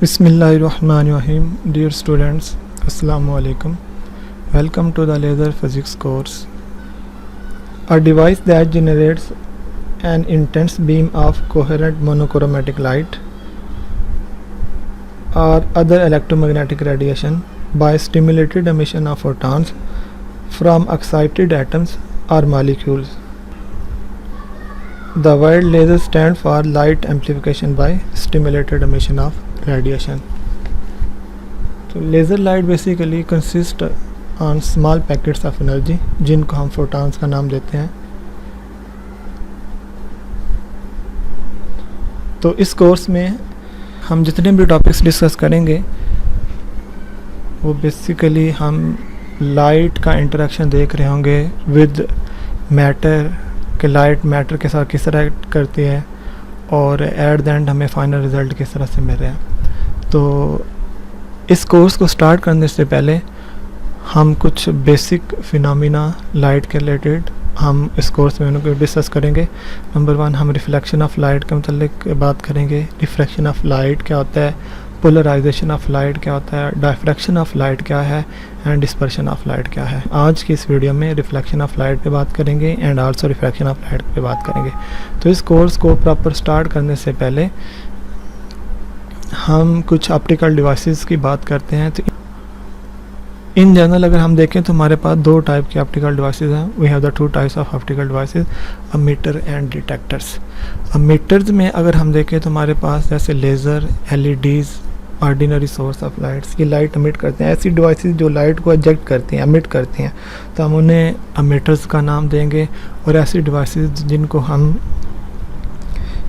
Bismillahirrahmanirrahim. Dear students, Assalamu alaikum. Welcome to the laser physics course. A device that generates an intense beam of coherent monochromatic light or other electromagnetic radiation by stimulated emission of photons from excited atoms or molecules. The word laser stands for light amplification by stimulated emission of radiation. So laser light basically consists on small packets of energy जिनको हम photons का नाम देते हैं. तो इस course में हम जितने भी टॉपिक्स डिस्कस करेंगे वो बेसिकली हम लाइट का इंटरेक्शन देख रहे होंगे विद मैटर कि लाइट मैटर के साथ किस तरह करती है और एट द एंड हमें फाइनल रिज़ल्ट किस तरह से मिल रहा है. तो इस कोर्स को स्टार्ट करने से पहले हम कुछ बेसिक फिनोमिना लाइट के रिलेटेड हम इस कोर्स में उनको डिस्कस करेंगे. नंबर 1 हम रिफ्लेक्शन ऑफ लाइट के मतलब बात करेंगे. रिफ्रैक्शन ऑफ लाइट क्या होता है, पोलराइजेशन ऑफ लाइट क्या होता है, डायफ्रैक्शन ऑफ लाइट क्या है एंड डिस्पर्शन ऑफ लाइट क्या है. आज की इस वीडियो में रिफ्लेक्शन ऑफ लाइट पे बात करेंगे and also refraction of light पे बात करेंगे. तो इस कोर्स को प्रॉपर स्टार्ट करने से पहले हम कुछ ऑप्टिकल डिवाइसेस की बात करते हैं. तो इन जनरल अगर हम देखें तो हमारे पास दो टाइप के ऑप्टिकल डिवाइसेस हैं. We have the two types of optical devices, emitter and detectors. Emitters में अगर हम देखें तो हमारे पास जैसे laser, LEDs, ordinary source of lights, ये लाइट अमिट करते हैं. ऐसी डिवाइसेस जो लाइट को एजेक्ट करती हैं, अमिट करती हैं, तो हम उन्हें अमीटर्स का नाम देंगे. और ऐसी डिवाइसेस जिनको हम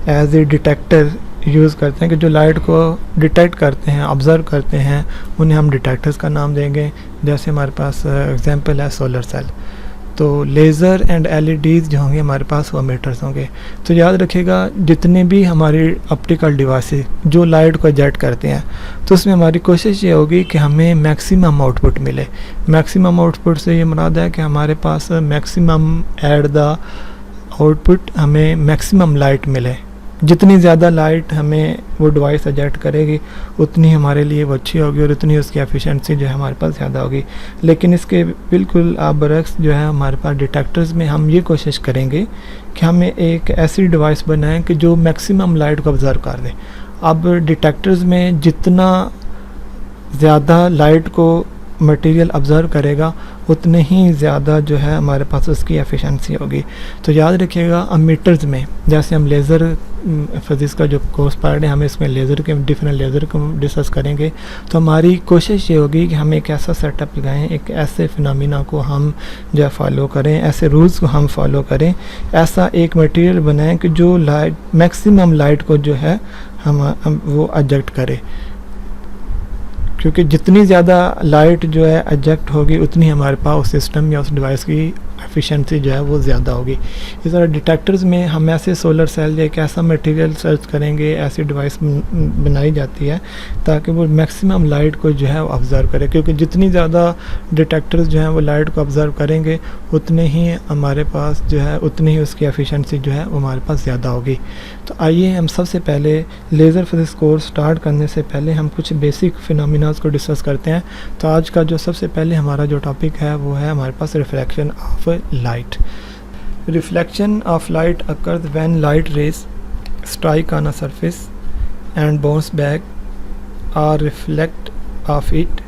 एज ए डिटेक्टर यूज़ करते हैं कि जो लाइट को डिटेक्ट करते हैं, ऑब्ज़र्व करते हैं, उन्हें हम डिटेक्टर्स का नाम देंगे. जैसे हमारे पास एग्जांपल है सोलर सेल. तो लेज़र एंड एलईडीज़ जो होंगे हमारे पास वो अमीटर्स होंगे. तो याद रखिएगा जितने भी हमारी ऑप्टिकल डिवाइसेस जो लाइट को एजेक्ट करते हैं तो उसमें हमारी कोशिश ये होगी कि हमें मैक्सिमम आउटपुट मिले. मैक्सिमम आउटपुट से ये मुराद है कि हमारे पास मैक्सिमम एट द आउटपुट हमें मैक्सिमम लाइट मिले. जितनी ज़्यादा लाइट हमें वो डिवाइस एजेक्ट करेगी उतनी हमारे लिए वो अच्छी होगी और उतनी उसकी एफिशिएंसी जो है हमारे पास ज़्यादा होगी. लेकिन इसके बिल्कुल बरक्स जो है हमारे पास डिटेक्टर्स में हम ये कोशिश करेंगे कि हमें एक ऐसी डिवाइस बनाएं कि जो मैक्सिमम लाइट को ऑब्ज़र्व कर दे. अब डिटेक्टर्स में जितना ज़्यादा लाइट को मटेरियल ऑब्ज़र्व करेगा उतने ही ज़्यादा जो है हमारे पास उसकी एफिशिएंसी होगी. तो याद रखिएगा अमीटर्स में जैसे हम लेज़र फिज़िक्स का जो कोर्स पढ़ रहे हैं हमें इसमें लेज़र के डिफरेंट लेज़र को डिस्कस करेंगे. तो हमारी कोशिश ये होगी कि हम एक ऐसा सेटअप लगाएं, एक ऐसे फिनोमिना को हम जो है फॉलो करें, ऐसे रूल्स को हम फॉलो करें, ऐसा एक मटेरियल बनाएं कि जो लाइट मैक्सिमम लाइट को जो है हम वो एजेक्ट करे. क्योंकि जितनी ज़्यादा लाइट जो है एजेक्ट होगी उतनी हमारे पास उस सिस्टम या उस डिवाइस की एफिशिएंसी जो है वो ज़्यादा होगी. इस तरह डिटेक्टर्स में हम ऐसे सोलर सेल या एक ऐसा मटेरियल सर्च करेंगे, ऐसी डिवाइस बनाई जाती है ताकि वो मैक्सिमम लाइट को जो है वो ऑब्ज़र्व करे. क्योंकि जितनी ज़्यादा डिटेक्टर्स जो हैं वो लाइट को ऑब्ज़र्व करेंगे उतने ही हमारे पास जो है उतनी ही उसकी एफिशिएंसी जो है वो हमारे पास ज़्यादा होगी. तो आइए हम सबसे पहले लेज़र फिज़िक्स कोर्स स्टार्ट करने से पहले हम कुछ बेसिक फिनोमिनास को डिस्कस करते हैं. तो आज का जो सबसे पहले हमारा जो टॉपिक है वो है हमारे पास reflection of light. Reflection of light occurs when light rays strike on a surface and bounce back or reflect off it.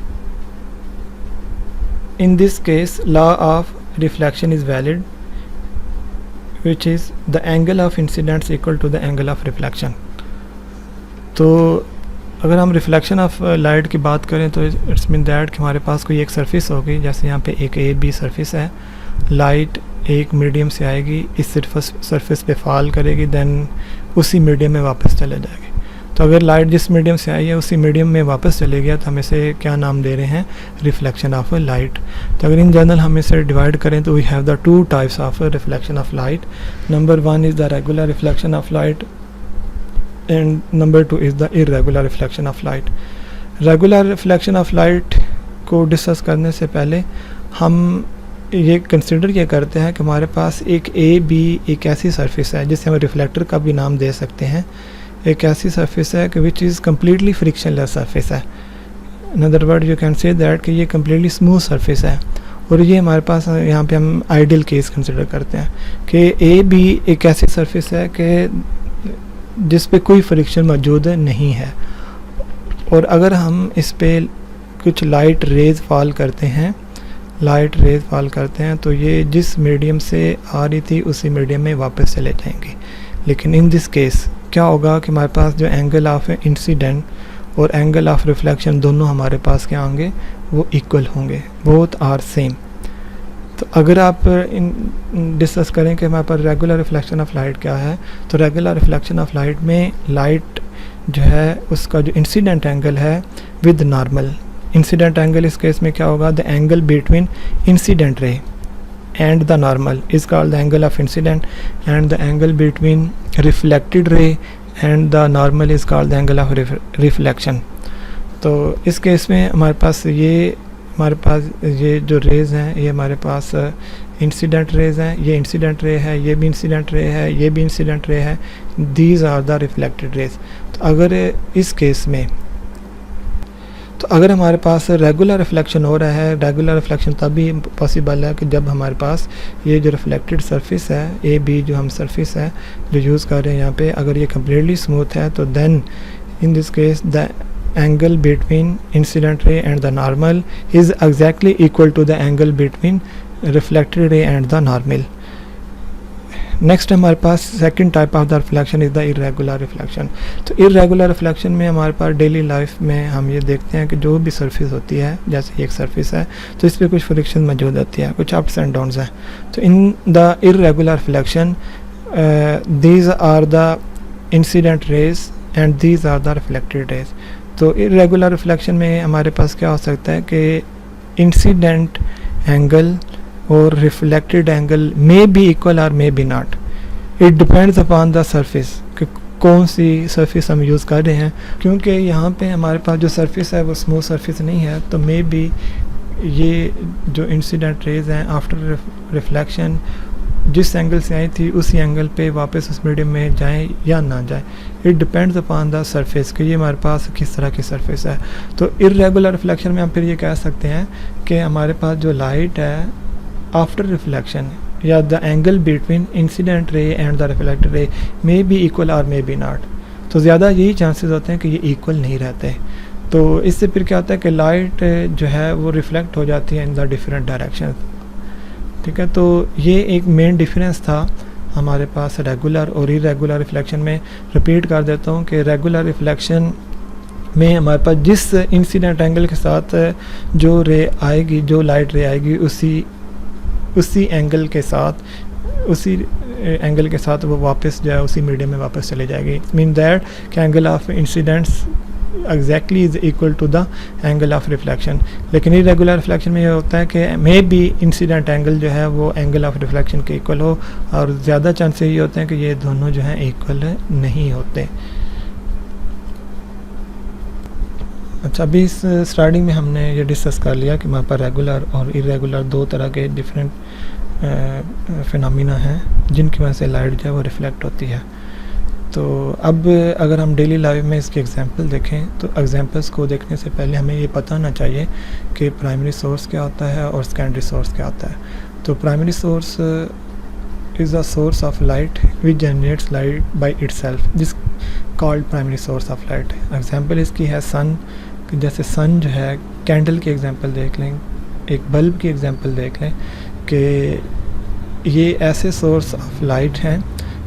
In this case, law of reflection is valid, which is the angle of incidence equal to the angle of reflection. तो अगर हम reflection of light की बात करें तो it's mean that कि हमारे पास कोई एक सरफेस होगी. जैसे यहाँ पे एक ए बी सरफेस है, लाइट एक मीडियम से आएगी, इस सरफेस पे फॉल करेगी, देन उसी मीडियम में वापस चले जाएगी. तो अगर लाइट जिस मीडियम से आई है उसी मीडियम में वापस चले गया तो हम इसे क्या नाम दे रहे हैं, रिफ्लेक्शन ऑफ लाइट. तो अगर इन जनरल हम इसे डिवाइड करें तो we have the two types of reflection of light. Number 1 is the regular reflection of light and number 2 is the irregular reflection of light. Regular reflection of light को discuss करने से पहले हम ये कंसिडर ये करते हैं कि हमारे पास एक ए बी एक ऐसी सरफेस है जिसे हम रिफ्लेक्टर का भी नाम दे सकते हैं. एक ऐसी सरफेस है कि which is completely frictionless surface है। In other word you can say that कि ये कम्प्लीटली स्मूथ सरफेस है। और ये हमारे पास यहाँ पे हम आइडियल केस कंसिडर करते हैं कि ए भी एक ऐसी सरफेस है कि जिस पे कोई फ्रिक्शन मौजूद नहीं है, और अगर हम इस पे कुछ लाइट रेज फॉल करते हैं तो ये जिस मीडियम से आ रही थी उसी मीडियम में वापस चले जाएंगे। लेकिन इन दिस केस क्या होगा कि हमारे पास जो एंगल ऑफ इंसिडेंट और एंगल ऑफ रिफ्लेक्शन दोनों हमारे पास क्या होंगे, वो इक्वल होंगे, बोथ आर सेम। तो अगर आप डिस्कस करें कि हमारे पास रेगुलर रिफ्लेक्शन ऑफ लाइट क्या है, तो रेगुलर रिफ्लेक्शन ऑफ लाइट में लाइट जो है उसका जो इंसिडेंट एंगल है विद नॉर्मल, इंसिडेंट एंगल इस केस में क्या होगा, द एंगल बिटवीन इंसिडेंट रे and the normal is called the angle of incident, and the angle between reflected ray and the normal is called the angle of reflection। तो इस case में हमारे पास ये जो रेज़ हैं ये हमारे पास इंसिडेंट रेज़ हैं, ये इंसिडेंट रे है, ये भी इंसिडेंट रे है, ये भी इंसिडेंट रे है, these are the reflected rays. तो अगर इस केस में अगर हमारे पास रेगुलर रिफ्लेक्शन हो रहा है, रेगुलर रिफ्लेक्शन तभी पॉसिबल है कि जब हमारे पास ये जो रिफ्लेक्टेड सरफेस है ए बी जो हम सरफेस है जो यूज़ कर रहे हैं यहाँ पे, अगर ये कम्प्लीटली स्मूथ है तो then in this case the angle between incident ray and the normal is exactly equal to the angle between reflected ray and the normal. Next हमारे पास second type of the reflection is the irregular reflection. तो irregular reflection में हमारे पास daily life में हम ये देखते हैं कि जो भी सरफेस होती है, जैसे एक सरफेस है तो इस पर कुछ फ्रिक्शन मौजूद होती है, कुछ अप्स एंड डाउन्स हैं। तो in the irregular reflection these are the incident rays and these are the reflected rays. तो इरेगुलर रिफ्लेक्शन में हमारे पास क्या हो सकता है कि इंसिडेंट एंगल और reflected angle may be equal और may be not, it depends upon the surface कि कौन सी सरफेस हम यूज़ कर रहे हैं। क्योंकि यहाँ पे हमारे पास जो सरफेस है वो स्मूथ सरफेस नहीं है, तो मे बी ये जो इंसिडेंट रेज हैं आफ्टर रिफ्लेक्शन जिस एंगल से आई थी उसी एंगल पे वापस उस मीडियम में जाएं या ना जाएं, it depends upon the surface कि ये हमारे पास किस तरह की सरफेस है। तो इरेगुलर रिफ्लेक्शन में हम फिर ये कह सकते हैं कि हमारे पास जो लाइट है आफ्टर रिफ्लेक्शन या the angle between incident ray and the reflected ray may be equal और मे बी नॉट। तो ज़्यादा यही चांसेस होते हैं कि ये इक्वल नहीं रहते। तो इससे फिर क्या होता है कि लाइट जो है वो रिफ्लेक्ट हो जाती है इन द डिफरेंट डायरेक्शन। ठीक है, तो ये एक मेन डिफरेंस था हमारे पास रेगुलर और इरेगुलर रिफ्लेक्शन में। रिपीट कर देता हूँ कि रेगुलर रिफ्लेक्शन में हमारे पास जिस इंसिडेंट एंगल के साथ जो रे आएगी, जो लाइट रे आएगी, उसी एंगल के साथ वो वापस जो है उसी मीडियम में वापस चले जाएगी। मीन दैट कि angle of incidents exactly is equal to the angle of reflection. लेकिन इरेगुलर रिफ्लेक्शन में ये होता है कि मे बी इंसिडेंट एंगल जो है वो एंगल ऑफ रिफ्लेक्शन के इक्वल हो, और ज़्यादा चांस ये होते हैं कि ये दोनों जो हैं इक्वल नहीं होते। अच्छा, अभी इस स्टार्टिंग में हमने ये डिस्कस कर लिया कि हमारे पास रेगुलर और इरेगुलर दो तरह के डिफरेंट फिनोमिना हैं जिनकी वजह से लाइट जो है वो रिफ्लेक्ट होती है। तो अब अगर हम डेली लाइफ में इसके एग्जांपल देखें तो एग्जांपल्स को देखने से पहले हमें ये पता होना चाहिए कि प्राइमरी सोर्स क्या होता है और सेकेंडरी सोर्स क्या होता है। तो primary source is the source of light which generates light by itself, this called primary source of light. Example इसकी है सन, जैसे सन जो है, कैंडल की एग्जांपल देख लें, एक बल्ब की एग्जांपल देख लें कि ये ऐसे सोर्स ऑफ लाइट हैं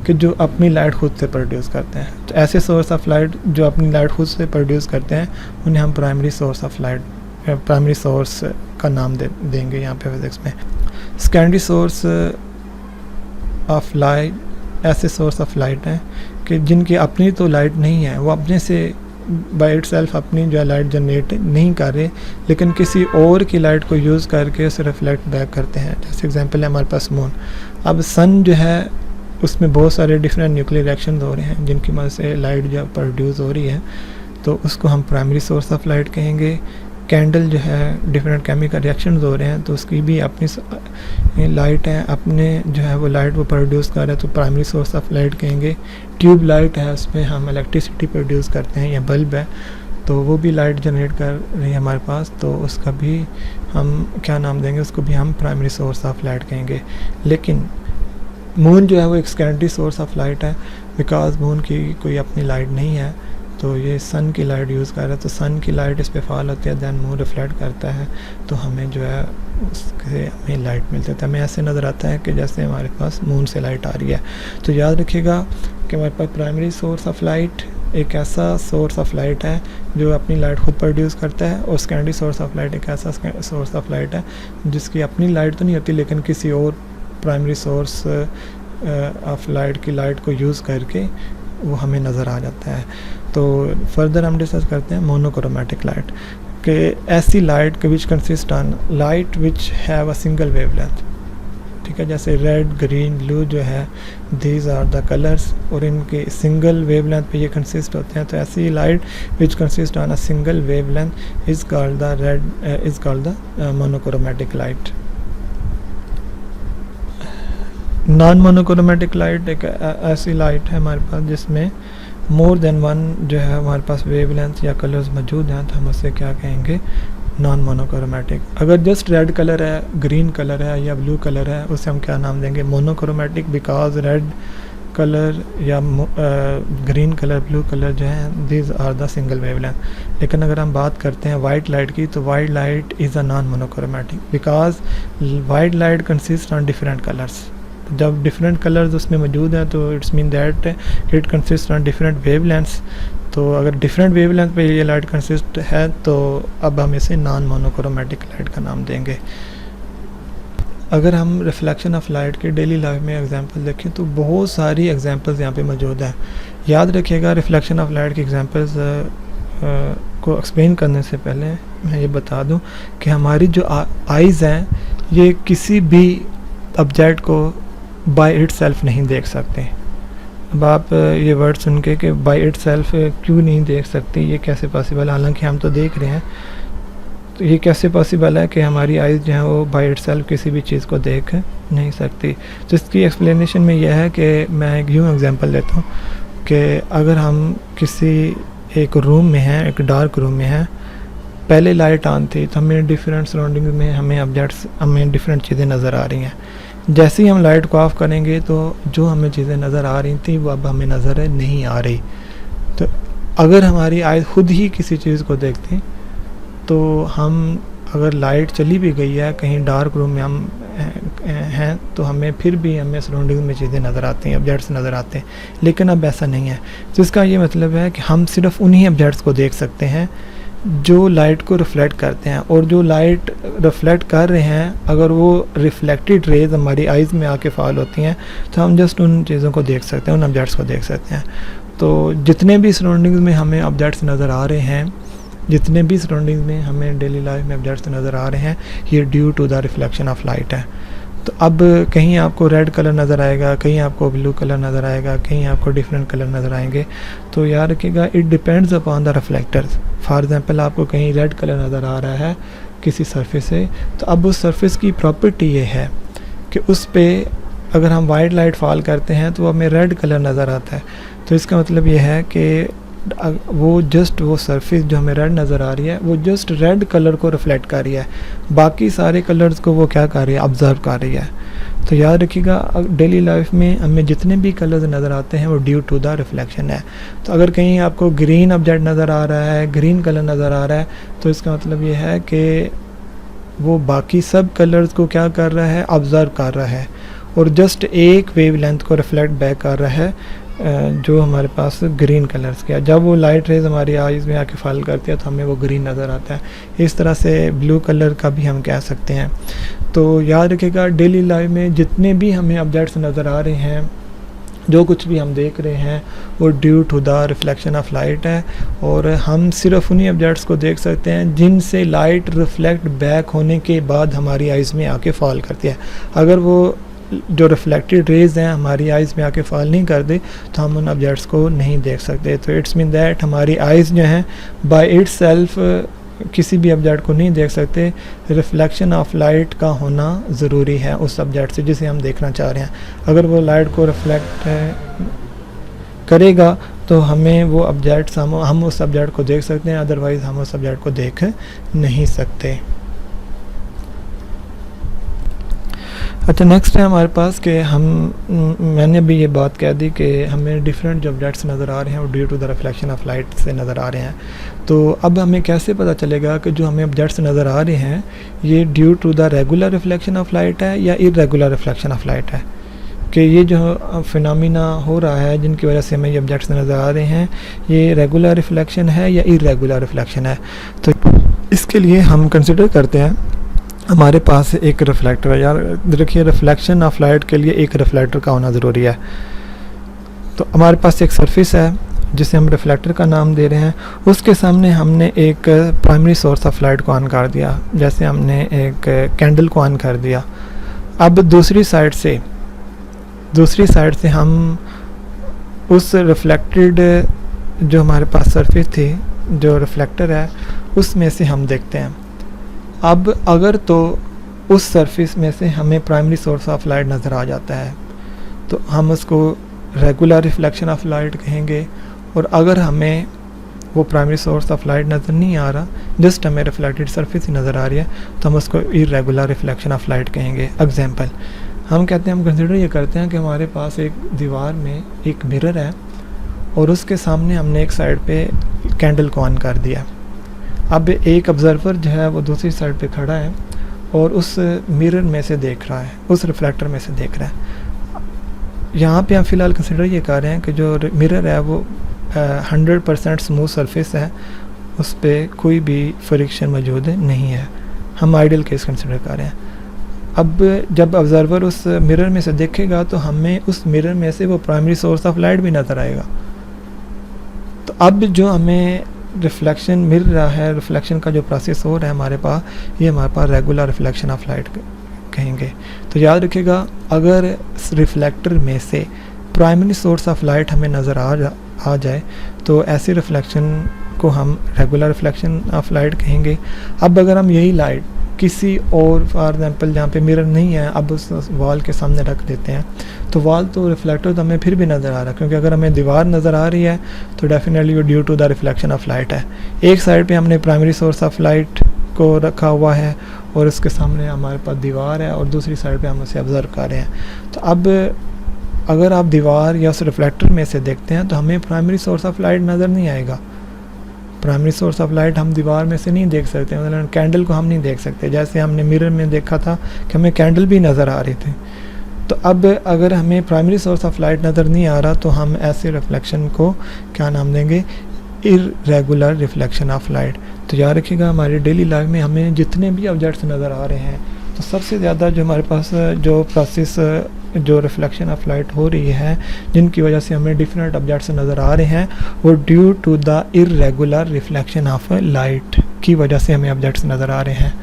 कि जो अपनी लाइट खुद से प्रोड्यूस करते हैं। तो ऐसे सोर्स ऑफ लाइट जो अपनी लाइट खुद से प्रोड्यूस करते हैं उन्हें हम primary source of light, primary source का नाम देंगे यहाँ पे फिजिक्स में। सेकेंडरी सोर्स ऑफ लाइट ऐसे सोर्स ऑफ लाइट हैं कि जिनकी अपनी तो लाइट नहीं है, वो अपने से बाय इटसेल्फ अपनी जो है लाइट जनरेट नहीं कर रहे, लेकिन किसी और की लाइट को यूज़ करके उसे रिफ्लेक्ट बैक करते हैं। जैसे एग्जांपल है हमारे पास मून। अब सन जो है उसमें बहुत सारे डिफरेंट न्यूक्लियर रिएक्शन हो रहे हैं जिनकी वजह से लाइट जो प्रोड्यूस हो रही है, तो उसको हम प्राइमरी सोर्स ऑफ लाइट कहेंगे कैंडल जो है डिफरेंट केमिकल रिएक्शंस हो रहे हैं तो उसकी भी अपनी लाइट है, अपने जो है वो लाइट वो प्रोड्यूस कर रहे हैं, तो प्राइमरी सोर्स ऑफ लाइट कहेंगे। ट्यूब लाइट है, उसमें हम इलेक्ट्रिसिटी प्रोड्यूस करते हैं, या बल्ब है तो वो भी लाइट जनरेट कर रही है हमारे पास, तो उसका भी हम क्या नाम देंगे, उसको भी हम प्राइमरी सोर्स ऑफ लाइट कहेंगे। लेकिन मून जो है वो एक सेकेंडरी सोर्स ऑफ लाइट है, बिकॉज मून की कोई अपनी लाइट नहीं है, तो ये सन की लाइट यूज़ कर रहा है, तो सन की लाइट इस पे फॉल होती है, दैन मून रिफ्लेक्ट करता है, तो हमें जो है उससे हमें लाइट मिलती है। तो हमें ऐसे नज़र आता है कि जैसे हमारे पास मून से लाइट आ रही है। तो याद रखिएगा कि हमारे पास प्राइमरी सोर्स ऑफ लाइट एक ऐसा सोर्स ऑफ लाइट है जो अपनी लाइट खुद प्रोड्यूस करता है, और सेकेंडरी सोर्स ऑफ लाइट एक ऐसा सोर्स ऑफ लाइट है जिसकी अपनी लाइट तो नहीं होती, लेकिन किसी और प्राइमरी सोर्स ऑफ लाइट की लाइट को यूज़ करके वो हमें नज़र आ जाता है। तो फर्दर हम डिस्कस करते हैं मोनोक्रोमेटिक लाइट, कि ऐसी लाइट के which consist on light which have a single wavelength. ठीक है, जैसे रेड, ग्रीन, ब्लू जो है दीज आर द कलर्स, और इनके सिंगल वेवलेंथ पे ये कंसिस्ट होते हैं। तो ऐसी light which consist on a single wavelength is called the monochromatic light. Non monochromatic light एक ऐसी लाइट है हमारे पास जिसमें मोर देन वन जो है हमारे पास वेवलेंथ या कलर्स मौजूद हैं, तो हम उसे क्या कहेंगे, नॉन मोनोक्रोमेटिक। अगर जस्ट रेड कलर है, ग्रीन कलर है या ब्लू कलर है, उसे हम क्या नाम देंगे, मोनोक्रोमेटिक, बिकॉज रेड कलर या ग्रीन कलर, ब्लू कलर जो है these are the single wavelength. लेकिन अगर हम बात करते हैं वाइट लाइट की, तो white light is a non monochromatic, because white light consist on different colours. जब डिफरेंट कलर्स उसमें मौजूद हैं तो it's mean that it consist on different wavelengths. तो अगर डिफरेंट वेवलेंथ पे ये लाइट कंसिस्ट है तो अब हम इसे नॉन मोनोक्रोमेटिक लाइट का नाम देंगे। अगर हम रिफ्लेक्शन ऑफ लाइट के डेली लाइफ में एग्जांपल देखें तो बहुत सारी एग्जांपल्स यहाँ पे मौजूद हैं। याद रखिएगा, रिफ्लेक्शन ऑफ लाइट की एग्जांपल्स को एक्सप्लेन करने से पहले मैं ये बता दूं कि हमारी जो आइज़ हैं ये किसी भी ऑब्जेक्ट को बाय इट सेल्फ नहीं देख सकते। अब आप ये वर्ड सुन के कि बाय इट सेल्फ क्यों नहीं देख सकते, ये कैसे पॉसिबल है, हालांकि हम तो देख रहे हैं, तो ये कैसे पॉसिबल है कि हमारी आइज़ जो है वो बाय इट सेल्फ किसी भी चीज़ को देख नहीं सकती। तो इसकी एक्सप्लेनेशन में यह है कि मैं एक यूँ एग्जांपल लेता हूँ कि अगर हम किसी एक रूम में हैं, एक डार्क रूम में हैं, पहले लाइट ऑन थी तो हमें डिफरेंट सराउंडिंग में हमें ऑब्जेक्ट्स, हमें डिफरेंट चीज़ें नज़र आ रही हैं। जैसे ही हम लाइट को ऑफ़ करेंगे तो जो हमें चीज़ें नज़र आ रही थी वो अब हमें नज़र नहीं आ रही। तो अगर हमारी आइज़ खुद ही किसी चीज़ को देखती तो हम, अगर लाइट चली भी गई है कहीं डार्क रूम में हम हैं तो हमें फिर भी हमें सराउंडिंग में चीज़ें नज़र आती हैं, ऑब्जेक्ट्स नज़र आते हैं। लेकिन अब ऐसा नहीं है। तो इसका ये मतलब है कि हम सिर्फ उन्हीं ऑब्जेक्ट्स को देख सकते हैं जो लाइट को रिफ्लेक्ट करते हैं, और जो लाइट रिफ्लेक्ट कर रहे हैं अगर वो रिफ्लेक्टेड रेज हमारी आइज़ में आके फॉल होती हैं तो हम जस्ट उन चीज़ों को देख सकते हैं, उन ऑब्जेक्ट्स को देख सकते हैं। तो जितने भी सराउंडिंग्स में हमें ऑब्जेक्ट्स नज़र आ रहे हैं, जितने भी सराउंडिंग्स में हमें डेली लाइफ में ऑब्जेक्ट्स नज़र आ रहे हैं, ये due to the reflection of light है। तो अब कहीं आपको रेड कलर नज़र आएगा, कहीं आपको ब्लू कलर नज़र आएगा, कहीं आपको डिफरेंट कलर नज़र आएंगे। तो याद रखिएगा, it depends upon the reflectors. For example आपको कहीं रेड कलर नज़र आ रहा है किसी सरफेस से, तो अब उस सरफेस की प्रॉपर्टी ये है कि उस पे अगर हम वाइट लाइट फॉल करते हैं तो हमें रेड कलर नज़र आता है। तो इसका मतलब ये है कि वो जस्ट वो सरफेस जो हमें रेड नज़र आ रही है वो जस्ट रेड कलर को रिफ्लेक्ट कर रही है, बाकी सारे कलर्स को वो क्या कर रही है, ऑब्ज़र्व कर रही है। तो याद रखिएगा, डेली लाइफ में हमें जितने भी कलर्स नज़र आते हैं वो ड्यू टू द रिफ्लेक्शन है। तो अगर कहीं आपको ग्रीन ऑब्जेक्ट नज़र आ रहा है, ग्रीन कलर नज़र आ रहा है, तो इसका मतलब ये है कि वो बाकी सब कलर्स को क्या कर रहा है, ऑब्ज़र्व कर रहा है, और जस्ट एक वेवलेंथ को रिफ्लेक्ट बैक कर रहा है जो हमारे पास ग्रीन कलर्स का। जब वो लाइट रेज हमारी आइज़ में आके फॉल करती है तो हमें वो ग्रीन नज़र आता है। इस तरह से ब्लू कलर का भी हम कह सकते हैं। तो याद रखिएगा, डेली लाइफ में जितने भी हमें ऑब्जेक्ट्स नज़र आ रहे हैं, जो कुछ भी हम देख रहे हैं, वो due to the reflection of light है, और हम सिर्फ उन्हीं ऑब्जेक्ट्स को देख सकते हैं जिनसे लाइट रिफ्लेक्ट बैक होने के बाद हमारी आइज़ में आके फॉल करती है। अगर वो जो रिफ्लेक्टेड रेज हैं हमारी आइज़ में आके फॉल नहीं कर दे तो हम उन ऑब्जेक्ट्स को नहीं देख सकते। तो इट्स मीन दैट हमारी आइज़ जो हैं बाय इट सेल्फ किसी भी ऑब्जेक्ट को नहीं देख सकते, रिफ्लेक्शन ऑफ लाइट का होना ज़रूरी है उस ऑब्जेक्ट से जिसे हम देखना चाह रहे हैं। अगर वो लाइट को रिफ्लेक्ट करेगा तो हमें वो ऑब्जेक्ट हम उस ऑब्जेक्ट को देख सकते हैं, अदरवाइज़ हम उस ऑब्जेक्ट को देख नहीं सकते। अच्छा, नेक्स्ट है हमारे पास कि मैंने भी ये बात कह दी कि हमें डिफरेंट जो ऑब्जेक्ट्स नज़र आ रहे हैं वो due to the reflection of light से नज़र आ रहे हैं। तो अब हमें कैसे पता चलेगा कि जो हमें ऑब्जेक्ट्स नज़र आ रहे हैं ये due to the regular reflection of light है या इरेगुलर रिफ्लेक्शन ऑफ लाइट है, कि ये जो फिनोमिना हो रहा है जिनकी वजह से हमें ये ऑब्जेक्ट्स नज़र आ रहे हैं ये रेगुलर रिफ्लेक्शन है या इरेगुलर रिफ्लेक्शन है। तो इसके लिए हम कंसिडर करते हैं हमारे पास एक रिफ्लेक्टर है। यार देखिए, रिफ्लेक्शन ऑफ लाइट के लिए एक रिफ्लेक्टर का होना ज़रूरी है। तो हमारे पास एक सरफेस है जिसे हम रिफ्लेक्टर का नाम दे रहे हैं, उसके सामने हमने एक प्राइमरी सोर्स ऑफ लाइट को ऑन कर दिया, जैसे हमने एक कैंडल को ऑन कर दिया। अब दूसरी साइड से हम उस रिफ्लेक्टेड जो हमारे पास सरफेस थी, जो रिफ्लेक्टर है, उसमें से हम देखते हैं। अब अगर तो उस सरफेस में से हमें प्राइमरी सोर्स ऑफ लाइट नज़र आ जाता है तो हम उसको रेगुलर रिफ्लेक्शन ऑफ लाइट कहेंगे, और अगर हमें वो प्राइमरी सोर्स ऑफ लाइट नज़र नहीं आ रहा, जस्ट हमें रिफ्लेक्टेड सरफेस ही नज़र आ रही है, तो हम उसको इरेगुलर रिफ्लेक्शन ऑफ लाइट कहेंगे। एग्जांपल हम कहते हैं, हम कंसिडर ये करते हैं कि हमारे पास एक दीवार में एक मिरर है और उसके सामने हमने एक साइड पे कैंडल को ऑन कर दिया। अब एक ऑब्ज़र्वर जो है वो दूसरी साइड पे खड़ा है और उस मिरर में से देख रहा है, उस रिफ्लेक्टर में से देख रहा है। यहाँ पे हम फ़िलहाल कंसिडर ये कर रहे हैं कि जो मिरर है वो 100% स्मूथ सरफेस है, उस पर कोई भी फ्रिक्शन मौजूद नहीं है। हम आइडियल केस कंसिडर कर रहे हैं। अब जब ऑब्ज़र्वर उस मिरर में से देखेगा तो हमें उस मिरर में से वो प्राइमरी सोर्स ऑफ लाइट भी नज़र आएगा। तो अब जो हमें रिफ्लेक्शन मिल रहा है, रिफ्लेक्शन का जो प्रोसेस हो रहा है हमारे पास, ये हमारे पास रेगुलर रिफ्लेक्शन ऑफ लाइट कहेंगे। तो याद रखिएगा, अगर रिफ्लेक्टर में से प्राइमरी सोर्स ऑफ लाइट हमें नज़र आ जाए तो ऐसी रिफ्लेक्शन को हम रेगुलर रिफ्लेक्शन ऑफ लाइट कहेंगे। अब अगर हम यही लाइट किसी और, फॉर एग्जांपल जहाँ पे मिरर नहीं है, अब उस वॉल के सामने रख देते हैं, तो वॉल तो रिफ्लेक्टर तो हमें फिर भी नज़र आ रहा है, क्योंकि अगर हमें दीवार नज़र आ रही है तो डेफिनेटली वो due to the reflection of light है। एक साइड पे हमने प्राइमरी सोर्स ऑफ लाइट को रखा हुआ है और उसके सामने हमारे पास दीवार है और दूसरी साइड पे हम उसे ऑब्ज़र्व कर रहे हैं। तो अब अगर आप दीवार या उस रिफ्लेक्टर में से देखते हैं तो हमें प्राइमरी सोर्स ऑफ लाइट नज़र नहीं आएगा। प्राइमरी सोर्स ऑफ लाइट हम दीवार में से नहीं देख सकते, मतलब कैंडल को हम नहीं देख सकते, जैसे हमने मिरर में देखा था कि हमें कैंडल भी नज़र आ रही थी। तो अब अगर हमें प्राइमरी सोर्स ऑफ लाइट नज़र नहीं आ रहा तो हम ऐसे रिफ्लेक्शन को क्या नाम देंगे, इरेगुलर रिफ्लेक्शन ऑफ लाइट। तो याद रखिएगा, हमारी डेली लाइफ में हमें जितने भी ऑब्जेक्ट्स नज़र आ रहे हैं तो सबसे ज़्यादा जो हमारे पास जो प्रोसेस जो रिफ्लेक्शन ऑफ लाइट हो रही है, जिनकी वजह से हमें डिफरेंट ऑब्जेक्ट्स नज़र आ रहे हैं, वो due to the irregular reflection of light की वजह से हमें ऑब्जेक्ट्स नज़र आ रहे हैं।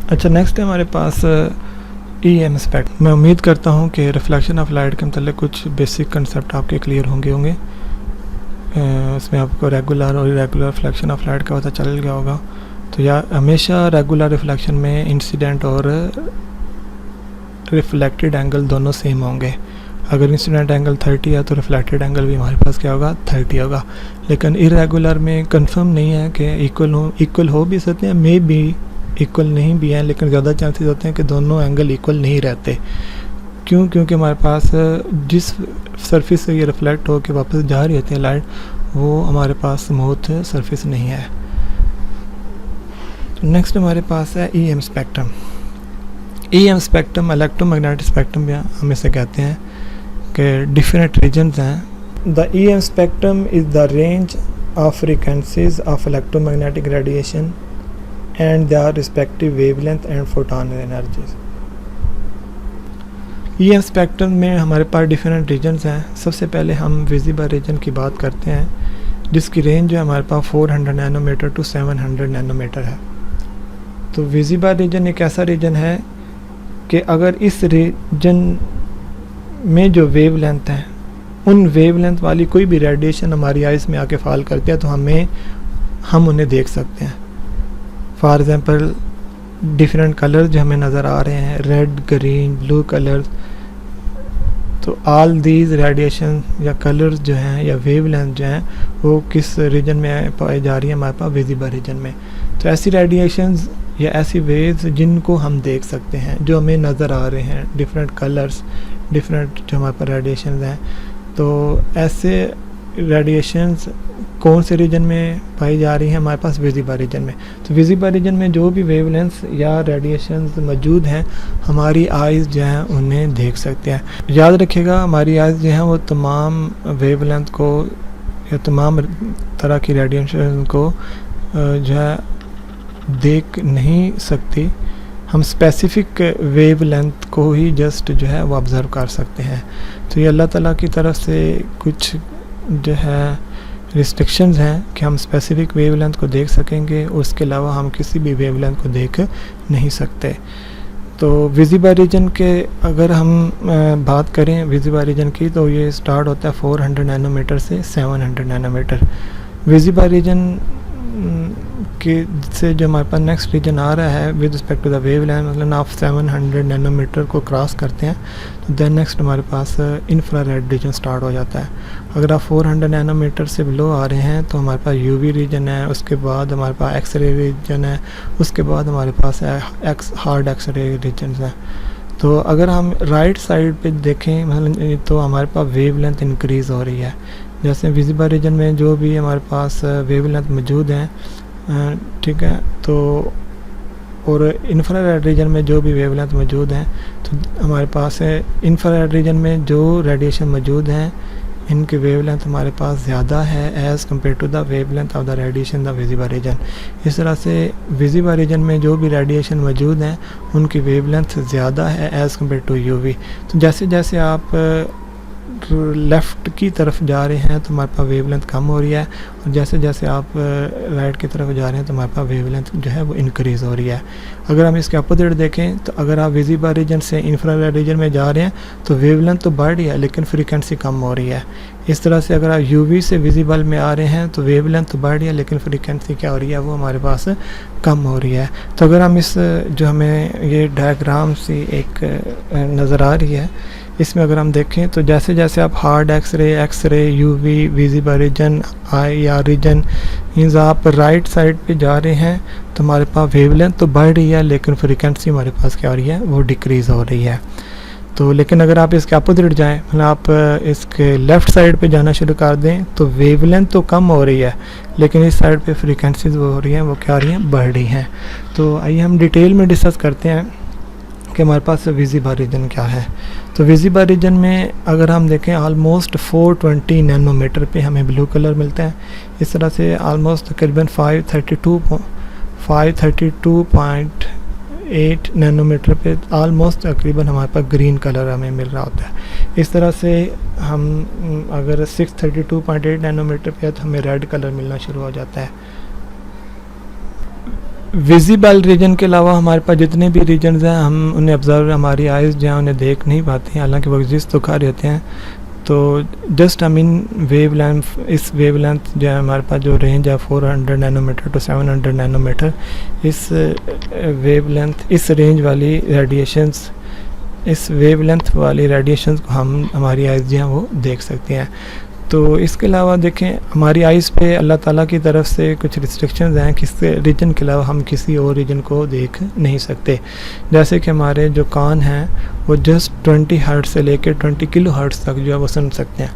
अच्छा, नेक्स्ट है हमारे पास EM स्पेक्ट्रम। मैं उम्मीद करता हूँ कि रिफ्लेक्शन ऑफ लाइट के मतलब कुछ बेसिक कंसेप्ट आपके क्लियर होंगे। उसमें आपको रेगुलर और इरेगुलर रिफ्लेक्शन ऑफ लाइट का पता चल गया होगा। तो या हमेशा रेगुलर रिफ्लेक्शन में इंसिडेंट और रिफ्लेक्टेड एंगल दोनों सेम होंगे। अगर इंसिडेंट एंगल 30 है तो रिफ्लेक्टेड एंगल भी हमारे पास क्या होगा, 30 होगा। लेकिन इरेगुलर में कंफर्म नहीं है कि इक्वल हो भी सकते हैं, मे भी इक्वल नहीं भी हैं, लेकिन ज़्यादा चांसेस होते हैं कि दोनों एंगल इक्वल नहीं रहते। क्यों? क्योंकि हमारे पास जिस सरफेस से ये रिफ्लेक्ट हो के वापस जा रही होती है लाइट, वो हमारे पास स्मूथ सरफेस नहीं है। नेक्स्ट हमारे पास है EM spectrum. EM spectrum electromagnetic spectrum भी हम इसे कहते हैं कि डिफरेंट रीजन्स हैं। The EM spectrum is the range of frequencies of electromagnetic radiation and their respective wavelength and photon energies। EM spectrum में हमारे पास डिफरेंट रीजन्स हैं। सबसे पहले हम विजिबल रीजन की बात करते हैं, जिसकी रेंज जो है हमारे पास 400 नैनोमीटर टू 700 नैनोमीटर है। तो विजिबल रीजन एक ऐसा रीजन है कि अगर इस रीजन में जो वेवलेंथ हैं, उन वेवलेंथ वाली कोई भी रेडिएशन हमारी आइज़ में आके फॉल करती है तो हम उन्हें देख सकते हैं। फॉर एग्जांपल डिफरेंट कलर जो हमें नज़र आ रहे हैं, रेड, ग्रीन, ब्लू कलर, तो ऑल दीज रेडिएशन या कलर्स जो हैं या वेवलेंथ जो हैं वो किस रीजन में पाई जा रही है, हमारे पास विजिबल रीजन में। तो ऐसी रेडिएशंस या ऐसी वेव्स जिनको हम देख सकते हैं, जो हमें नज़र आ रहे हैं, डिफरेंट कलर्स, डिफरेंट जो हमारे पास रेडिएशंस हैं, तो ऐसे रेडिएशंस कौन से रीजन में पाई जा रही हैं, हमारे पास विजिबल रीजन में। तो विजिबल रीजन में जो भी वेवलेंथ या रेडिएशंस मौजूद हैं, हमारी आइज़ जो हैं उन्हें देख सकते हैं। याद रखिएगा, हमारी आइज़ जो हैं वो तमाम वेवलेंथ को या तमाम तरह की रेडिएशन को जो है देख नहीं सकती। हम स्पेसिफ़िक वेवलेंथ को ही जस्ट जो है वो ऑब्ज़र्व कर सकते हैं। तो ये अल्लाह ताला की तरफ से कुछ जो है रिस्ट्रिक्शंस हैं कि हम स्पेसिफ़िक वेवलेंथ को देख सकेंगे, उसके अलावा हम किसी भी वेवलेंथ को देख नहीं सकते। तो विजिबल रीजन के अगर हम बात करें विजिबल रीजन की, तो ये स्टार्ट होता है 400 नैनोमीटर से 700 नैनोमीटर। विजिबल रीजन के से जो हमारे पास नेक्स्ट रीजन आ रहा है with respect to the wavelength, मतलब आप 700 नैनोमीटर को क्रॉस करते हैं तो देन नेक्स्ट हमारे पास इंफ्रारेड रीजन स्टार्ट हो जाता है। अगर आप 400 नैनोमीटर से बिलो आ रहे हैं तो हमारे पास यूवी रीजन है, उसके बाद हमारे पास एक्सरे रीजन है, उसके बाद हमारे पास हार्ड एक्सरे रीजन है। तो अगर हम राइट साइड पे देखें मतलब तो हमारे पास वेवलेंथ इंक्रीज़ हो रही है। जैसे विजिबल रीजन में जो भी हमारे पास वेवलेंथ मौजूद हैं, ठीक है, तो और इंफ्रारेड रीजन में जो भी वेवलेंथ मौजूद हैं, तो हमारे पास इंफ्रारेड रीजन में जो रेडिएशन मौजूद हैं इनकी वेवलेंथ हमारे पास ज़्यादा है as compare to the wavelength of the radiation the visible region. इस तरह से विजिबल रीजन में जो भी रेडिएशन मौजूद हैं उनकी वेवलेंथ ज़्यादा है एज़ कम्पेयर टू यूवी। तो जैसे जैसे आप लेफ़्ट की तरफ जा रहे हैं तो हमारे पास वेवलेंथ कम हो रही है, और जैसे जैसे आप राइट की तरफ जा रहे हैं तो हमारे पास वेवलेंथ जो है वो इंक्रीज़ हो रही है। अगर हम इसके अपोजिट देखें तो अगर आप विजिबल रीजन से इंफ्रारेड रीजन में जा रहे हैं तो वेवलेंथ तो बढ़ रही है लेकिन फ्रीक्वेंसी कम हो रही है। इस तरह से अगर आप यूवी से विजिबल में आ रहे हैं तो वेवलेंथ तो बढ़ रही है लेकिन फ्रीक्वेंसी क्या हो रही है, वो हमारे पास कम हो रही है। तो अगर हम इस जो हमें ये डायग्राम सी एक नज़र आ रही है, इसमें अगर हम देखें तो जैसे जैसे आप hard X ray, UV, visible region, IR region, means आप राइट साइड पे जा रहे हैं तो हमारे पास वेवलेंथ तो बढ़ रही है लेकिन फ्रीक्वेंसी हमारे पास क्या हो रही है, वो डिक्रीज़ हो रही है। तो लेकिन अगर आप इसके अपोजिट जाएं, मतलब आप इसके लेफ़्ट साइड पे जाना शुरू कर दें तो वेवलेंथ तो कम हो रही है लेकिन इस साइड पे फ्रीक्वेंसीज वो हो रही हैं, वो क्या हो रही हैं, बढ़ रही हैं। तो आइए हम डिटेल में डिस्कस करते हैं कि हमारे पास विजिबल रीजन क्या है। तो विजिबल रीजन में अगर हम देखें ऑलमोस्ट 420 नैनोमीटर पे हमें ब्लू कलर मिलता है। इस तरह से ऑलमोस्ट तकरीबन 532.8 नैनोमीटर पे ऑलमोस्ट तकरीबन हमारे पास ग्रीन कलर हमें मिल रहा होता है। इस तरह से हम अगर 632.8 नैनोमीटर पे है तो हमें रेड कलर मिलना शुरू हो जाता है। विजिबल रीजन के अलावा हमारे पास जितने भी रीजन्स हैं हम उन्हें ऑब्ज़र्व हमारी आइज़ जो हैं उन्हें देख नहीं पाती हैं, हालांकि वो एग्जिस्ट तो कर रहते हैं। तो जस्ट हम इन वेवलेंथ, इस वेवलेंथ जो है हमारे पास जो रेंज है 400 नैनोमीटर टू 700 नैनोमीटर, इस वेवलेंथ, इस रेंज वाली रेडिएशंस, इस वेवलेंथ वाली रेडिएशंस को हम हमारी आइज़ जो हैं वो देख सकते हैं। तो इसके अलावा देखें हमारी आइज़ पे अल्लाह ताला की तरफ से कुछ रिस्ट्रिक्शंस हैं, किस रीजन के अलावा हम किसी और रीजन को देख नहीं सकते। जैसे कि हमारे जो कान हैं वो जस्ट 20 हर्ट्ज़ से लेकर 20 किलो हर्ट्ज़ तक जो है वो सुन सकते हैं।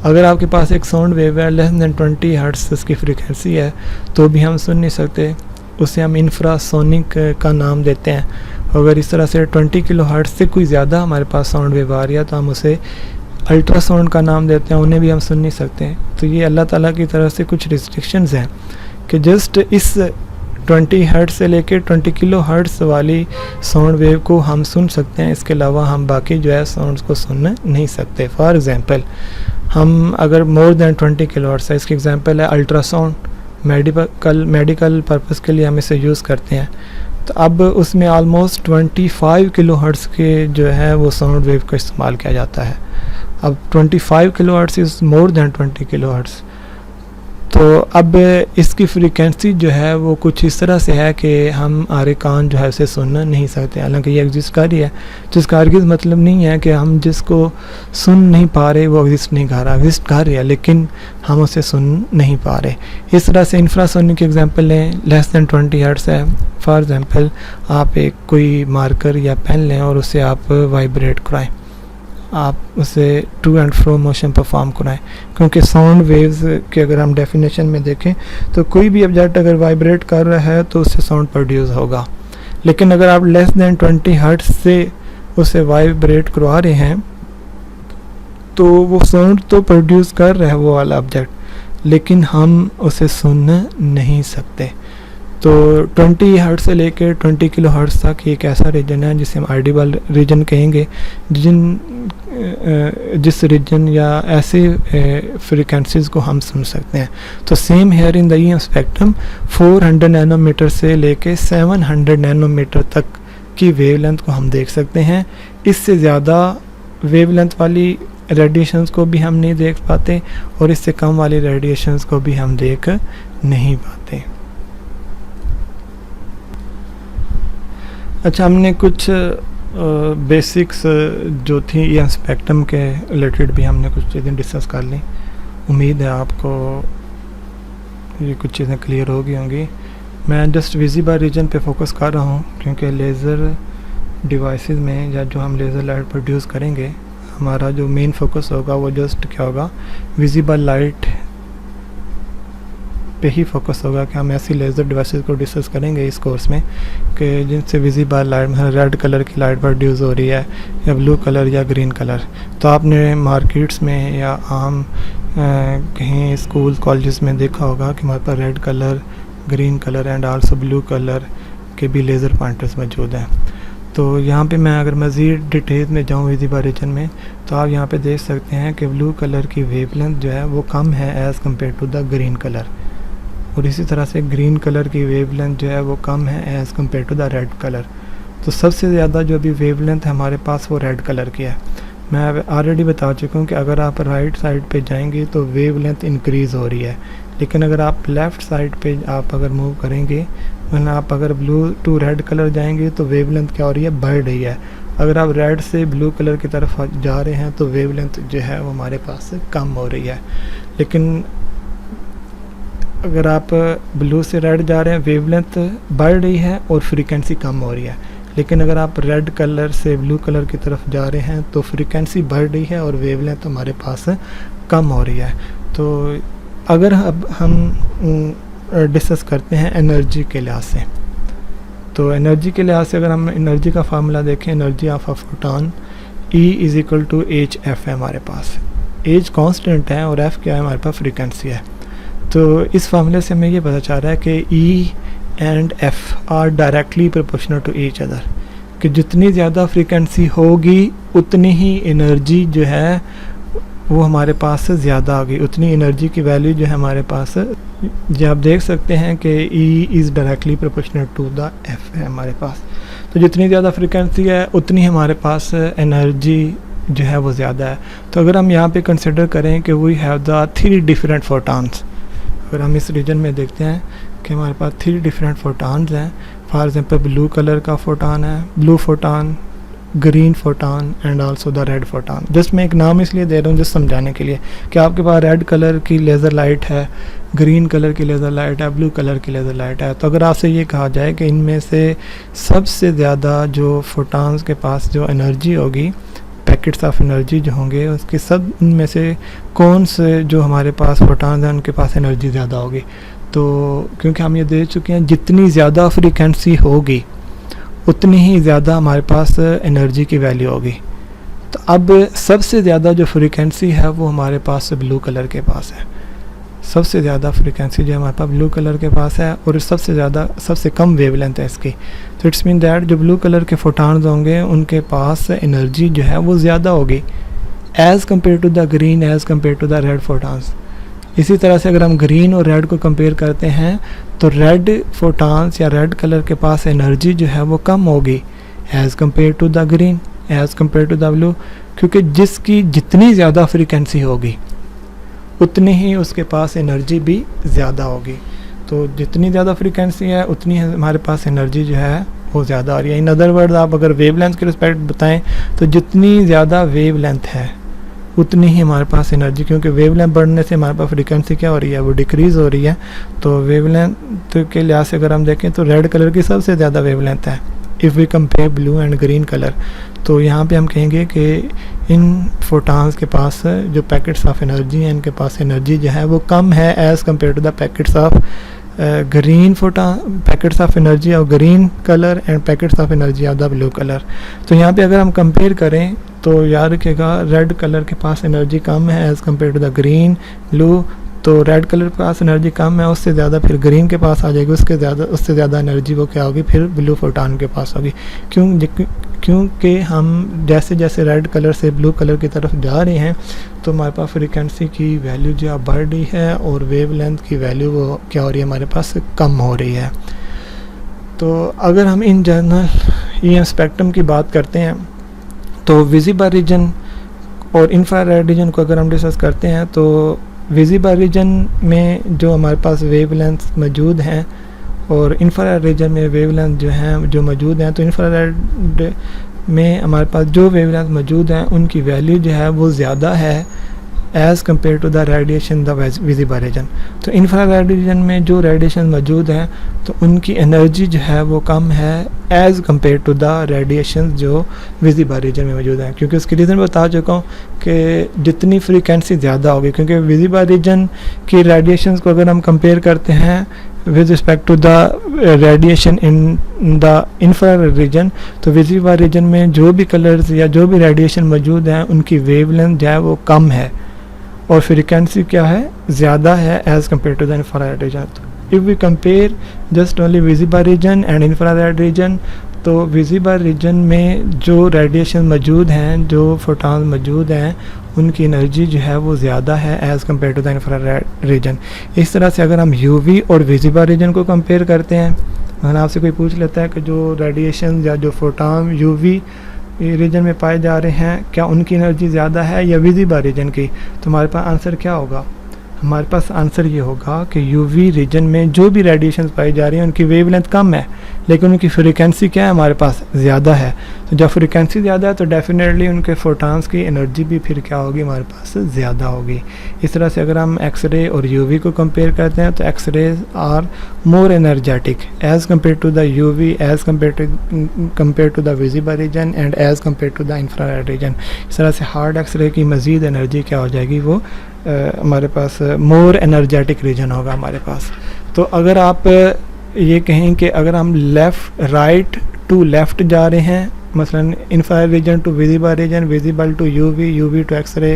अगर आपके पास एक साउंड वेव है लेस दैन 20 हर्ट्ज़ इसकी फ्रीक्वेंसी है तो भी हम सुन नहीं सकते, उसे हम इंफ्रासोनिक का नाम देते हैं। अगर इस तरह से 20 किलो हर्ट्ज़ से कोई ज़्यादा हमारे पास साउंड वेव आ रही है तो हम उसे अल्ट्रासाउंड का नाम देते हैं, उन्हें भी हम सुन नहीं सकते। तो ये अल्लाह ताला की तरफ से कुछ रिस्ट्रिक्शंस हैं कि जस्ट इस 20 हर्ट्ज़ से लेकर 20 किलो हर्ट्ज़ वाली साउंड वेव को हम सुन सकते हैं, इसके अलावा हम बाकी जो है साउंड्स को सुन नहीं सकते। फॉर एग्ज़ाम्पल हम अगर मोर दैन 20 किलो हर्ट्ज़ है, इसकी एग्ज़ाम्पल है अल्ट्रासाउंड, मेडिकल पर्पज़ के लिए हम इसे यूज़ करते हैं। तो अब उसमें ऑलमोस्ट 25 किलो हर्ट्ज़ के जो है वो साउंड वेव का इस्तेमाल किया जाता है। अब 25 kilo hertz is more than 20 kilo hertz, तो अब इसकी फ्रीक्वेंसी जो है वो कुछ इस तरह से है कि हम हमारे कान जो है उसे सुन नहीं सकते, हालांकि ये एग्जिस्ट कर रही है। जिस कार की मतलब नहीं है कि हम जिसको सुन नहीं पा रहे वो एग्जिस्ट नहीं कर रहा, एग्जिस्ट कर रही है लेकिन हम उसे सुन नहीं पा रहे। इस तरह से इंफ्रासोनिक एग्जांपल लें, लेस दैन 20 हर्ट्ज़ है। फॉर एग्जांपल आप एक कोई मार्कर या पेन लें और उसे आप वाइब्रेट कराएं, आप उसे to and fro motion perform कराएं, क्योंकि साउंड वेव्स के अगर हम डेफिनेशन में देखें तो कोई भी ऑब्जेक्ट अगर वाइब्रेट कर रहा है तो उससे साउंड प्रोड्यूस होगा। लेकिन अगर आप लेस दैन 20 हर्ट्ज़ से उसे वाइब्रेट करवा रहे हैं तो वो साउंड तो प्रोड्यूस कर रहा है वो वाला ऑब्जेक्ट, लेकिन हम उसे सुन नहीं सकते। तो 20 हर्ट्ज़ से लेकर 20 किलो हर्ट्ज़ तक एक ऐसा रीजन है जिसे हम ऑडिबल रीजन कहेंगे, जिस रीजन या ऐसे फ्रीक्वेंसीज़ को हम सुन सकते हैं। तो same here in the EM spectrum 400 nanometre से लेके 700 नैनोमीटर तक की वेवलेंथ को हम देख सकते हैं। इससे ज़्यादा वेवलेंथ वाली रेडिएशंस को भी हम नहीं देख पाते और इससे कम वाली रेडिएशंस को भी हम देख नहीं पाते। अच्छा, हमने कुछ बेसिक्स जो थी ये स्पेक्ट्रम के रिलेटेड भी हमने कुछ चीज़ें डिस्कस कर ली। उम्मीद है आपको ये कुछ चीज़ें क्लियर हो गई होंगी। मैं जस्ट विजिबल रीजन पे फोकस कर रहा हूँ क्योंकि लेज़र डिवाइसेस में या जो हम लेज़र लाइट प्रोड्यूस करेंगे हमारा जो मेन फोकस होगा वो जस्ट क्या होगा, विजिबल लाइट पे ही फोकस होगा कि हम ऐसी लेज़र डिवाइसेस को डिस्कस करेंगे इस कोर्स में कि जिनसे विजिबल लाइट में रेड कलर की लाइट प्रोड्यूस हो रही है या ब्लू कलर या ग्रीन कलर। तो आपने मार्केट्स में या आम कहीं स्कूल कॉलेजेस में देखा होगा कि हमारे पास red colour, green colour and also blue colour के भी लेज़र पॉइंटर्स मौजूद हैं। तो यहाँ पे मैं अगर मज़ीद डिटेल में जाऊँ विजिबल रीजन में तो आप यहाँ पे देख सकते हैं कि ब्लू कलर की वेवलेंथ जो है वो कम है as compare to the green colour, और इसी तरह से ग्रीन कलर की वेवलेंथ जो है वो कम है as compare to the red colour. तो सबसे ज़्यादा जो अभी वेवलेंथ है हमारे पास वो रेड कलर की है। मैं ऑलरेडी बता चुका हूँ कि अगर आप राइट साइड पे जाएंगे तो वेवलेंथ इंक्रीज़ हो रही है, लेकिन अगर आप लेफ़्ट साइड पे आप अगर मूव करेंगे, मतलब आप अगर ब्लू टू रेड कलर जाएंगे तो वेवलेंथ क्या हो रही है, बढ़ रही है। अगर आप रेड से ब्लू कलर की तरफ जा रहे हैं तो वेवलेंथ जो है वो हमारे पास कम हो रही है। लेकिन अगर आप ब्लू से रेड जा रहे हैं वेवलेंथ बढ़ रही है और फ्रीक्वेंसी कम हो रही है। लेकिन अगर आप रेड कलर से ब्लू कलर की तरफ जा रहे हैं तो फ्रीक्वेंसी बढ़ रही है और वेवलेंथ हमारे पास कम हो रही है। तो अगर अब हम डिस्कस करते हैं एनर्जी के लिहाज से, तो एनर्जी के लिहाज से अगर हम एनर्जी का फार्मूला देखें, energy of a photon E=h f है हमारे पास। एज कांस्टेंट है और f क्या है, हमारे पास फ्रीक्वेंसी है। तो इस फार्मूले से हमें ये पता चल रहा है कि E and f are directly proportional to each other, कि जितनी ज़्यादा फ्रीक्वेंसी होगी उतनी ही एनर्जी जो है वो हमारे पास ज़्यादा आ गई, उतनी एनर्जी की वैल्यू जो है हमारे पास, जो आप देख सकते हैं कि E is directly proportional to the f है हमारे पास। तो जितनी ज़्यादा फ्रीक्वेंसी है उतनी हमारे पास एनर्जी जो है वो ज़्यादा है। तो अगर हम यहाँ पे कंसिडर करें कि we have the 3 different photons, अगर हम इस रीजन में देखते हैं कि हमारे पास 3 डिफरेंट फोटॉन्स हैं। फॉर एग्जांपल ब्लू कलर का फोटॉन है, blue photon, green photon and also the red photon. Just मैं एक नाम इसलिए दे रहा हूँ जस्ट समझाने के लिए कि आपके पास रेड कलर की लेज़र लाइट है, ग्रीन कलर की लेज़र लाइट है, ब्लू कलर की लेज़र लाइट है। तो अगर आपसे ये कहा जाए कि इनमें से सबसे ज़्यादा जो फोटॉन्स के पास जो एनर्जी होगी, पैकेट्स ऑफ एनर्जी जो होंगे, उसके सब इनमें से कौन से जो हमारे पास फोटॉन्स हैं उनके पास एनर्जी ज़्यादा होगी। तो क्योंकि हम ये देख चुके हैं जितनी ज़्यादा फ्रीक्वेंसी होगी उतनी ही ज़्यादा हमारे पास एनर्जी की वैल्यू होगी। तो अब सबसे ज़्यादा जो फ्रीक्वेंसी है वो हमारे पास ब्लू कलर के पास है। सबसे ज़्यादा फ्रीक्वेंसी जो हमारे पास ब्लू कलर के पास है और सबसे कम वेवलेंथ है इसकी। तो इट्स मीन दैट जो ब्लू कलर के फोटॉन्स होंगे उनके पास एनर्जी जो है वो ज़्यादा होगी as compare to the green, as compare to the red photons. इसी तरह से अगर हम ग्रीन और रेड को कंपेयर करते हैं तो रेड फोटॉन्स या रेड कलर के पास एनर्जी जो है वो कम होगी as compare to the green, as compare to the blue, क्योंकि जिसकी जितनी ज़्यादा फ्रीक्वेंसी होगी उतनी ही उसके पास एनर्जी भी ज़्यादा होगी। तो जितनी ज़्यादा फ्रीक्वेंसी है उतनी हमारे पास एनर्जी जो है वो ज़्यादा आ रही है। इन अदर वर्ड आप अगर वेवलेंथ के रिस्पेक्ट बताएं तो जितनी ज़्यादा वेवलेंथ है उतनी ही हमारे पास एनर्जी, क्योंकि वेवलेंथ बढ़ने से हमारे पास फ्रीक्वेंसी क्या हो रही है, वो डिक्रीज़ हो रही है। तो वेवलेंथ के लिहाज से अगर हम देखें तो रेड कलर की सबसे ज़्यादा वेवलेंथ है if we compare blue and green colour. तो यहाँ पे हम कहेंगे कि इन फोटॉन्स के पास जो पैकेट्स ऑफ एनर्जी हैं, इनके पास एनर्जी जो है वो कम है as compare to the packets of green packets of energy of green colour and packets of energy of the blue colour. तो यहाँ पे अगर हम कंपेयर करें तो याद रखिएगा रेड कलर के पास एनर्जी कम है as compare to the green blue. तो रेड कलर के पास एनर्जी कम है, उससे ज़्यादा फिर ग्रीन के पास आ जाएगी, उससे ज़्यादा एनर्जी वो क्या होगी, फिर ब्लू फोटॉन के पास होगी। क्योंकि हम जैसे जैसे रेड कलर से ब्लू कलर की तरफ जा रहे हैं तो हमारे पास फ्रीक्वेंसी की वैल्यू जो है बढ़ रही है और वेवलेंथ की वैल्यू वो क्या हो रही है, हमारे पास कम हो रही है। तो अगर हम इन जनरल EM स्पेक्ट्रम की बात करते हैं तो विजिबल रीजन और इंफ्रारेड रीजन को अगर हम डिस्कस करते हैं तो विजिबल रीजन में जो हमारे पास वेवलेंथ मौजूद हैं और इंफ्रारेड रीजन में वेवलेंथ जो हैं जो मौजूद हैं, तो इंफ्रारेड में हमारे पास जो वेवलेंथ मौजूद हैं उनकी वैल्यू जो है वो ज़्यादा है as compare to the radiation the visible region. तो इंफ्रारेड रीजन में जो रेडिएशन मौजूद हैं तो उनकी एनर्जी जो है वो कम है as compare to the radiation जो विजिबल रीजन में मौजूद हैं, क्योंकि उसकी रीज़न बता चुका हूँ कि जितनी फ्रीक्वेंसी ज़्यादा होगी, क्योंकि विजिबल रीजन की रेडिएशन को अगर हम कंपेयर करते हैं with respect to the radiation in the infrared region, तो विजिबल रीजन में जो भी कलर्स या जो भी रेडिएशन मौजूद हैं उनकी वेवलेंथ जो है वो कम है और फ्रीक्वेंसी क्या है, ज़्यादा है as compare to the infrared region. If we compare just only visible region and infrared region, तो विजिबल रीजन में जो रेडिएशन मौजूद हैं, जो फोटॉन मौजूद हैं, उनकी एनर्जी जो है वो ज़्यादा है as compare to the infrared region. इस तरह से अगर हम यूवी और विजिबल रीजन को कंपेयर करते हैं, अगर आपसे कोई पूछ लेता है कि जो रेडिएशन या जो फोटॉन यूवी रीजन में पाए जा रहे हैं क्या उनकी एनर्जी ज़्यादा है या विजिबल रीजन की, तो हमारे पास आंसर क्या होगा, हमारे पास आंसर ये होगा कि यूवी रीजन में जो भी रेडिएशन पाई जा रही हैं उनकी वेवलेंथ कम है लेकिन उनकी फ्रीक्वेंसी क्या है, हमारे पास ज़्यादा है। तो जब फ्रीक्वेंसी ज़्यादा है तो डेफिनेटली उनके फोटॉन्स की एनर्जी भी फिर क्या होगी, हमारे पास ज़्यादा होगी। इस तरह से अगर हम एक्सरे और यूवी को कंपेयर करते हैं तो X rays are more energetic as compare to the UV as compare to the visible region and as compare to the infrared region. इस तरह से हार्ड एक्सरे की मज़ीद एनर्जी क्या हो जाएगी, वो हमारे पास मोर एनर्जेटिक रीजन होगा हमारे पास। तो अगर आप ये कहें कि अगर हम राइट टू लेफ़्ट जा रहे हैं, मसलन infrared region to visible region, visible to UV, UV to X ray,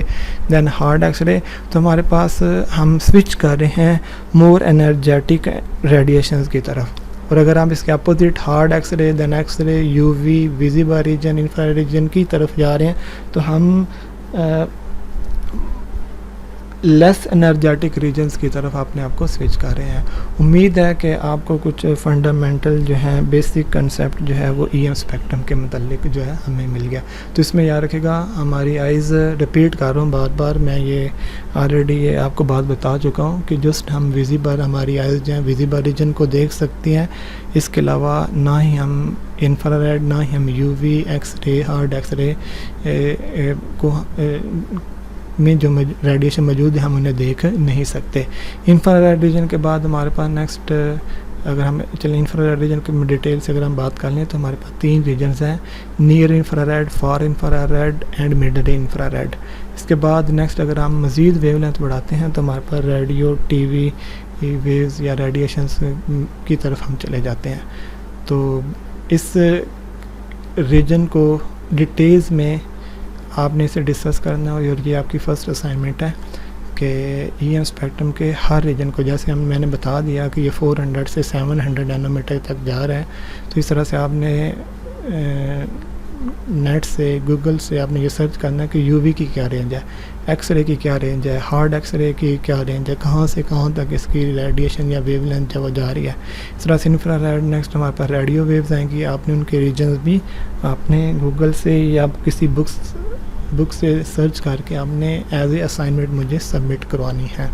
then hard X ray, तो हमारे पास हम स्विच कर रहे हैं मोर एनर्जेटिक रेडिएशंस की तरफ। और अगर हम इसके opposite hard X ray, then X ray, UV, visible region, infrared region की तरफ जा रहे हैं तो हम लेस एनर्जेटिक रीजन्स की तरफ अपने आप को स्विच कर रहे हैं। उम्मीद है कि आपको कुछ फंडामेंटल जो है बेसिक कंसेप्ट जो है वो EM स्पेक्ट्रम के मतलब जो है हमें मिल गया। तो इसमें याद रखेगा, हमारी आइज़ रिपीट कर रहा हूँ बार बार, मैं ये ऑलरेडी ये आपको बात बता चुका हूँ कि जस्ट हम विजिबल, हमारी आइज़ जो है विजिबल रीजन को देख सकती हैं, इसके अलावा ना ही हम इंफ्रारेड, ना ही हम यूवी, एक्सरे, हार्ड एक्सरे को में जो रेडिएशन मौजूद है हम उन्हें देख नहीं सकते। इंफ्रारेड रीजन के बाद हमारे पास नेक्स्ट, अगर हम चलें इंफ्रारेड रीजन की डिटेल से अगर हम बात कर लें तो हमारे पास 3 रीजन्स हैं, near infrared, far infrared and mid infrared. इसके बाद नेक्स्ट अगर हम मज़ीद वेवलेंथ बढ़ाते हैं तो हमारे पास रेडियो, टीवी वेव्स या रेडिएशंस की तरफ हम चले जाते हैं। तो इस रीजन को डिटेल्स में आपने इसे डिस्कस करना है और ये आपकी फ़र्स्ट असाइनमेंट है कि EM स्पेक्ट्रम के हर रीजन को, जैसे मैंने बता दिया कि ये 400 से 700 नैनोमीटर तक जा रहा है, तो इस तरह से आपने नेट से, गूगल से आपने ये सर्च करना है कि यूवी की क्या रेंज है, एक्सरे की क्या रेंज है, हार्ड एक्सरे की क्या रेंज है, कहाँ से कहाँ तक इसकी रेडिएशन या वेवलेंथ जो वो जा रही है। इस तरह से इंफ्रारेड, नेक्स्ट हमारे पास रेडियो वेव्स आएंगी, आपने उनके रीजन्स भी आपने गूगल से या किसी बुक्स बुक से सर्च करके आपने एज ए असाइनमेंट मुझे सबमिट करवानी है।